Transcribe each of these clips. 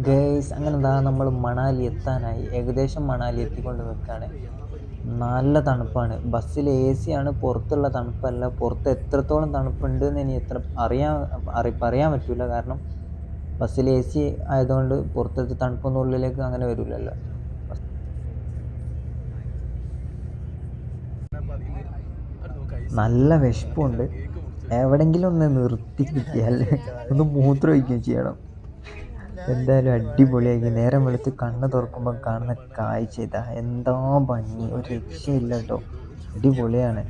Guys അങ്ങനെ എന്താ നമ്മൾ മണാലി എത്താനായി. ഏകദേശം മണാലി എത്തിക്കൊണ്ട് നിൽക്കുകയാണ്. നല്ല തണുപ്പാണ്. ബസ്സിൽ എ സി ആണ്, പുറത്തുള്ള തണുപ്പല്ല. പുറത്ത് എത്രത്തോളം തണുപ്പുണ്ട് എന്ന് ഇനി പറയാൻ പറ്റില്ല. കാരണം ബസ്സിൽ എ സി ആയതുകൊണ്ട് പുറത്തത്തെ തണുപ്പൊന്നും ഉള്ളിലേക്ക് അങ്ങനെ വരില്ലല്ലോ. നല്ല വിശപ്പുണ്ട്. എവിടെങ്കിലും ഒന്ന് നിർത്തി കിട്ടിയാൽ ഒന്ന് മൂത്രമൊഴിക്കുകയും ചെയ്യണം. എന്തായാലും അടിപൊളിയാക്കി. നേരം വെളുത്ത് കണ്ണ് തുറക്കുമ്പോൾ കാണുന്ന കാഴ്ച ഇതാ. എന്താ ഭംഗി, ഒരു രക്ഷയില്ല കേട്ടോ. അടിപൊളിയാണ്.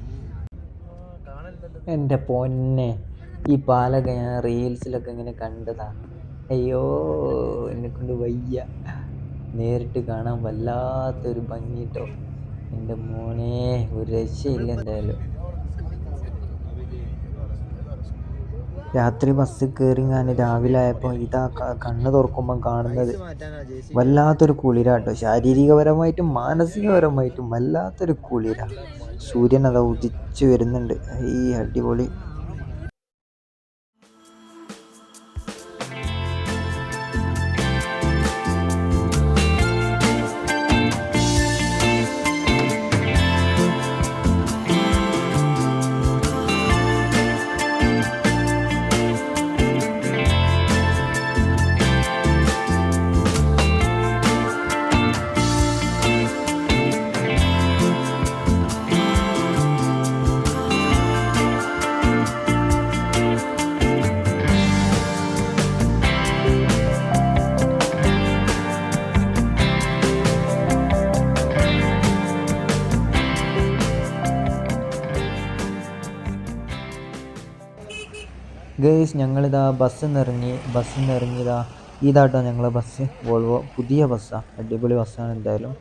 എൻ്റെ പൊന്നെ, ഈ പാലൊക്കെ ഞാൻ റീൽസിലൊക്കെ ഇങ്ങനെ കണ്ടതാ. അയ്യോ, എന്നെക്കൊണ്ട് വയ്യ. നേരിട്ട് കാണാൻ വല്ലാത്തൊരു ഭംഗി കേട്ടോ. എൻ്റെ മോനെ, ഒരു രക്ഷയില്ല. എന്തായാലും രാത്രി ബസ് കയറി ഞാൻ രാവിലെ ആയപ്പോൾ ഇതാ കണ്ണ് തുറക്കുമ്പം കാണുന്നത് വല്ലാത്തൊരു കുളിരാട്ടോ. ശാരീരികപരമായിട്ടും മാനസികപരമായിട്ടും വല്ലാത്തൊരു കുളിര. സൂര്യൻ അതാ ഉദിച്ചു വരുന്നുണ്ട്. ഈ അടിപൊളി. ഗേയ്സ്, ഞങ്ങളിതാ ബസ്സിൽ നിന്ന് ഇറങ്ങിയതാ. ഇതാട്ടോ ഞങ്ങളെ ബസ്, വോൾവോ. പുതിയ ബസ്സാണ്, അടിപൊളി ബസ്സാണ്. എന്തായാലും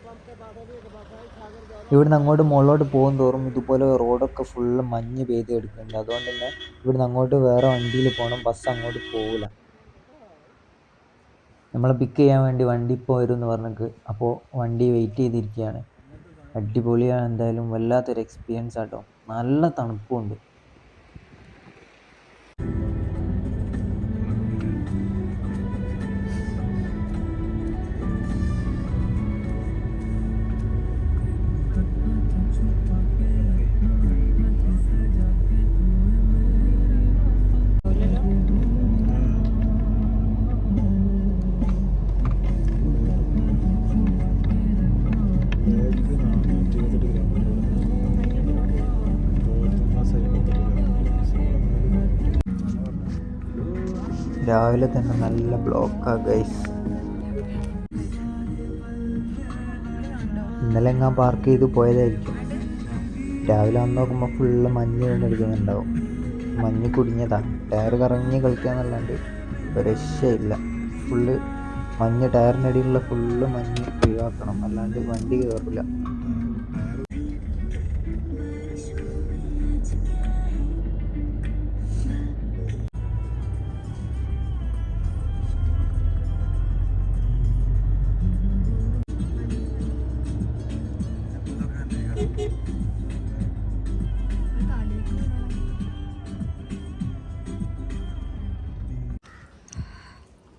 ഇവിടുന്ന് അങ്ങോട്ട് മുകളിലോട്ട് പോകും തോറും ഇതുപോലെ റോഡൊക്കെ ഫുള്ള് മഞ്ഞ് പെയ്ത് കിടക്കുന്നുണ്ട്. അതുകൊണ്ട് തന്നെ ഇവിടുന്ന് അങ്ങോട്ട് വേറെ വണ്ടിയിൽ പോകണം. ബസ് അങ്ങോട്ട് പോകില്ല. നമ്മളെ പിക്ക് ചെയ്യാൻ വേണ്ടി വണ്ടി ഇപ്പോൾ വരും എന്ന് പറഞ്ഞിട്ട്, അപ്പോൾ വണ്ടി വെയിറ്റ് ചെയ്തിരിക്കുകയാണ്. അടിപൊളിയാണ്. എന്തായാലും വല്ലാത്തൊരു എക്സ്പീരിയൻസ് ആട്ടോ. നല്ല തണുപ്പുണ്ട്. രാവിലെ തന്നെ നല്ല ബ്ലോക്കാണ് ഗൈസ്. ഇന്നലെ ഞാൻ പാർക്ക് ചെയ്ത് പോയതായിരിക്കും. രാവിലെ വന്ന് നോക്കുമ്പോൾ ഫുള്ള് മഞ്ഞ് വീണെടുക്കുന്നുണ്ടാവും. മഞ്ഞ് കുടുങ്ങിയതാ. ടയർ കറങ്ങി കളിക്കാന്നല്ലാണ്ട് ഒരു രക്ഷയില്ല. ഫുള്ള് മഞ്ഞ്, ടയറിനടിയിലുള്ള ഫുള്ള് മഞ്ഞ് ഒഴിവാക്കണം, അല്ലാണ്ട് വണ്ടി കയറില്ല.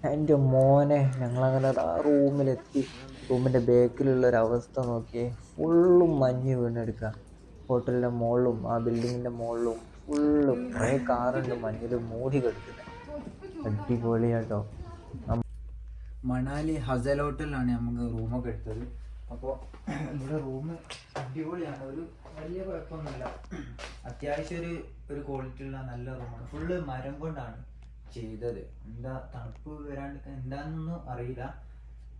എൻ്റെ മോനെ, ഞങ്ങളങ്ങനെ ആ റൂമിലെത്തി. റൂമിൻ്റെ ബാക്കിലുള്ളൊരവസ്ഥ നോക്കിയേ. ഫുള്ളും മഞ്ഞ് വീണെടുക്കുക. ഹോട്ടലിൻ്റെ മുകളിലും ആ ബിൽഡിങ്ങിൻ്റെ മുകളിലും ഫുള്ളും കുറേ കാറുണ്ട് മഞ്ഞിൽ മൂടി കിടക്കുന്നത്. അടിപൊളിയാട്ടോ. മണാലി ഹസൽ ഹോട്ടലിലാണ് നമുക്ക് റൂമൊക്കെ എടുത്തത്. അപ്പോൾ ഇവിടെ റൂം അടിപൊളിയാണ്. ഒരു വലിയ കുഴപ്പമൊന്നുമില്ല. അത്യാവശ്യം ഒരു ക്വാളിറ്റിയുള്ള നല്ല റൂമാണ്. ഫുള്ള് മരം കൊണ്ടാണ് ചെയ്തത്. എന്താ തണുപ്പ് വരാണ്ടിരിക്കാൻ എന്താണെന്നൊന്നും അറിയില്ല.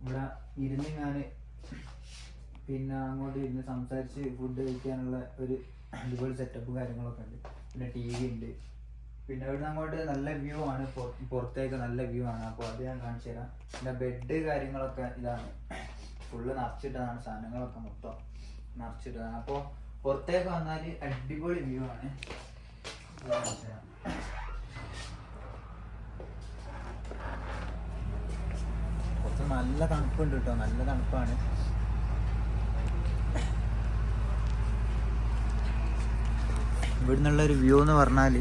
ഇവിടെ ഇരുന്ന് ഞാൻ പിന്നെ അങ്ങോട്ട് ഇരുന്ന് സംസാരിച്ച് ഫുഡ് കഴിക്കാനുള്ള ഒരു അടിപൊളി സെറ്റപ്പ് കാര്യങ്ങളൊക്കെ ഉണ്ട്. പിന്നെ ടി വി ഉണ്ട്. പിന്നെ ഇവിടുന്ന് അങ്ങോട്ട് നല്ല വ്യൂ ആണ്, പുറത്തേക്ക് നല്ല വ്യൂ ആണ്. അപ്പോൾ അത് ഞാൻ കാണിച്ചു തരാം. പിന്നെ ബെഡ് കാര്യങ്ങളൊക്കെ ഇതാണ്, ഫുള്ള് നിറച്ചിട്ടതാണ്. സാധനങ്ങളൊക്കെ മൊത്തം നിറച്ചിട്ടതാണ്. അപ്പോൾ പുറത്തേക്ക് വന്നാൽ അടിപൊളി വ്യൂ ആണ്. കുറച്ച് നല്ല തണുപ്പുണ്ട് കേട്ടോ, നല്ല തണുപ്പാണ്. ഇവിടുന്നുള്ളൊരു വ്യൂ എന്ന് പറഞ്ഞാൽ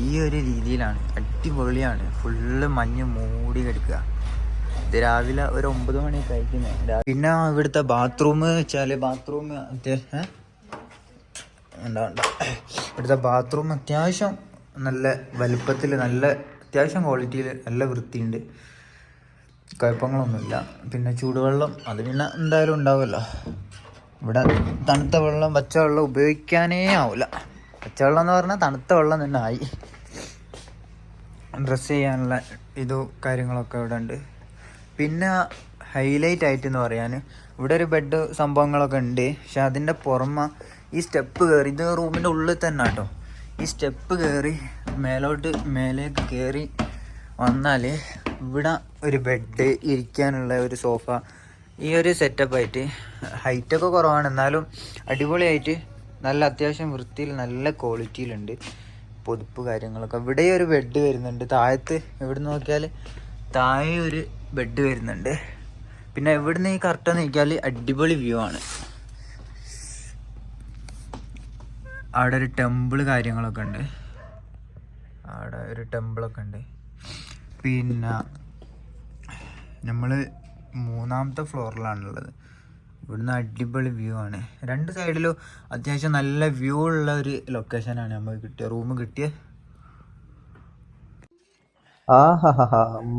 ഈ ഒരു രീതിയിലാണ്. അടിപൊളിയാണ്. ഫുള്ള് മഞ്ഞ് മൂടി കിടക്കുക. ഇത് രാവിലെ ഒരു 9 മണിയൊക്കെ കഴിക്കുന്നത്. പിന്നെ ഇവിടുത്തെ ബാത്റൂം വെച്ചാൽ ബാത്റൂം അത്യാവശ്യം ഇവിടുത്തെ ബാത്റൂം അത്യാവശ്യം നല്ല വലുപ്പത്തിൽ, നല്ല അത്യാവശ്യം ക്വാളിറ്റിയിൽ, നല്ല വൃത്തിയുണ്ട്, കുഴപ്പങ്ങളൊന്നുമില്ല. പിന്നെ ചൂടുവെള്ളം അത് പിന്നെ എന്തായാലും ഉണ്ടാവുമല്ലോ. ഇവിടെ തണുത്ത വെള്ളം, പച്ചവെള്ളം ഉപയോഗിക്കാനേ ആവില്ല. പച്ചവെള്ളം എന്ന് പറഞ്ഞാൽ തണുത്ത വെള്ളം തന്നെ ആയി. ഡ്രസ്സ് ചെയ്യാനുള്ള കാര്യങ്ങളൊക്കെ ഇവിടെ ഉണ്ട്. പിന്നെ ഹൈലൈറ്റ് ആയിട്ടെന്ന് പറയാൻ ഇവിടെ ഒരു ബെഡ് സംഭവങ്ങളൊക്കെ ഉണ്ട്. പക്ഷെ അതിൻ്റെ പുറമെ ഈ സ്റ്റെപ്പ് കയറി, ഇത് റൂമിൻ്റെ ഉള്ളിൽ തന്നെ കേട്ടോ, ഈ സ്റ്റെപ്പ് കയറി മേലേക്ക് കയറി വന്നാൽ ഇവിടെ ഒരു ബെഡ്, ഇരിക്കാനുള്ള ഒരു സോഫ, ഈ ഒരു സെറ്റപ്പായിട്ട് ഹൈറ്റൊക്കെ കുറവാണ്, എന്നാലും അടിപൊളിയായിട്ട് നല്ല അത്യാവശ്യം വൃത്തിയിൽ നല്ല ക്വാളിറ്റിയിലുണ്ട് പൊതുപ്പ് കാര്യങ്ങളൊക്കെ. ഇവിടെ ഒരു ബെഡ് വരുന്നുണ്ട് താഴത്ത്. ഇവിടെ നോക്കിയാൽ താഴെ ഒരു ബെഡ് വരുന്നുണ്ട്. പിന്നെ ഇവിടുന്ന് ഈ കറക്റ്റ് നോക്കിയാൽ അടിപൊളി വ്യൂ ആണ്. അവിടെ ഒരു ടെമ്പിൾ കാര്യങ്ങളൊക്കെ ഉണ്ട്, അവിടെ ഒരു ടെമ്പിളൊക്കെ ഉണ്ട്. പിന്നെ നമ്മൾ 3ാമത്തെ ഫ്ലോറിലാണുള്ളത്. ഇവിടുന്ന് അടിപൊളി വ്യൂ ആണ്. 2 സൈഡിലും അത്യാവശ്യം നല്ല വ്യൂ ഉള്ള ഒരു ലൊക്കേഷനാണ് നമുക്ക് റൂം കിട്ടിയ.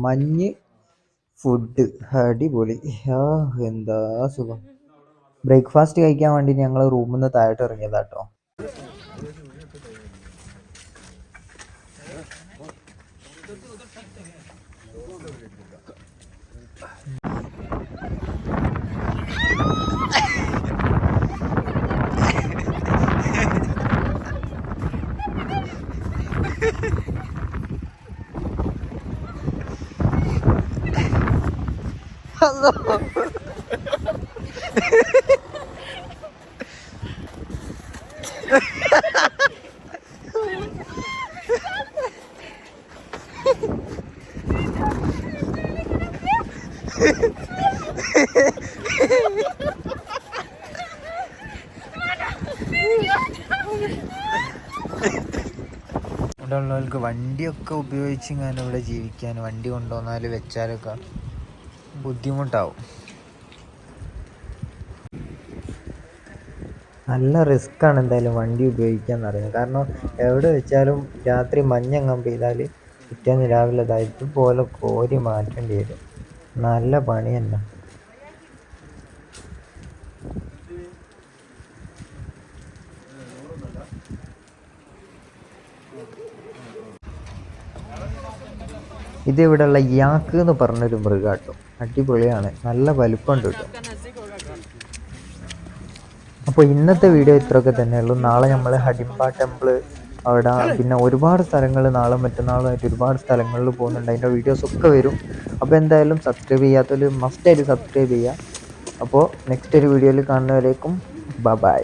മഞ്ഞ് ഫുഡ് അടിപൊളി. എന്താ സുഖം. ബ്രേക്ക്ഫാസ്റ്റ് കഴിക്കാൻ വേണ്ടി ഞങ്ങൾ റൂമിൽ നിന്ന് താഴോട്ട് ഇറങ്ങിയതാട്ടോ. ഇവിടെ ഉള്ളവർക്ക് വണ്ടിയൊക്കെ ഉപയോഗിച്ച് ഇങ്ങനെ ഇവിടെ ജീവിക്കാൻ, വണ്ടി കൊണ്ടുവന്നാൽ വെച്ചാലൊക്കെ ബുദ്ധിമുട്ടാവും. നല്ല റിസ്ക്കാണ് എന്തായാലും വണ്ടി ഉപയോഗിക്കാൻ പറയുന്നത്. കാരണം എവിടെ വെച്ചാലും രാത്രി മഞ്ഞെങ്ങാൻ പെയ്താൽ പിറ്റേന്ന് രാവിലെ ഇതുപോലെ കോരി മാറ്റേണ്ടി വരും. നല്ല പണി തന്നെ. ഇത് ഇവിടെയുള്ള യാക്ക് എന്ന് പറഞ്ഞൊരു മൃഗാട്ടോ, അടിപൊളിയാണ്, നല്ല വലുപ്പമുണ്ട് കേട്ടോ. അപ്പോൾ ഇന്നത്തെ വീഡിയോ ഇത്രയൊക്കെ തന്നെയുള്ളൂ. നാളെ നമ്മൾ ഹഡിംബ ടെമ്പിൾ അവിടെ, പിന്നെ ഒരുപാട് സ്ഥലങ്ങൾ നാളെ മറ്റന്നാളുമായിട്ട് ഒരുപാട് സ്ഥലങ്ങളിൽ പോകുന്നുണ്ട്. അതിൻ്റെ വീഡിയോസൊക്കെ വരും. അപ്പോൾ എന്തായാലും സബ്സ്ക്രൈബ് ചെയ്യാത്തവർ മസ്റ്റായിട്ട് സബ്സ്ക്രൈബ് ചെയ്യുക. അപ്പോൾ നെക്സ്റ്റ് ഒരു വീഡിയോയിൽ കാണുന്നവരേക്കും ബൈ.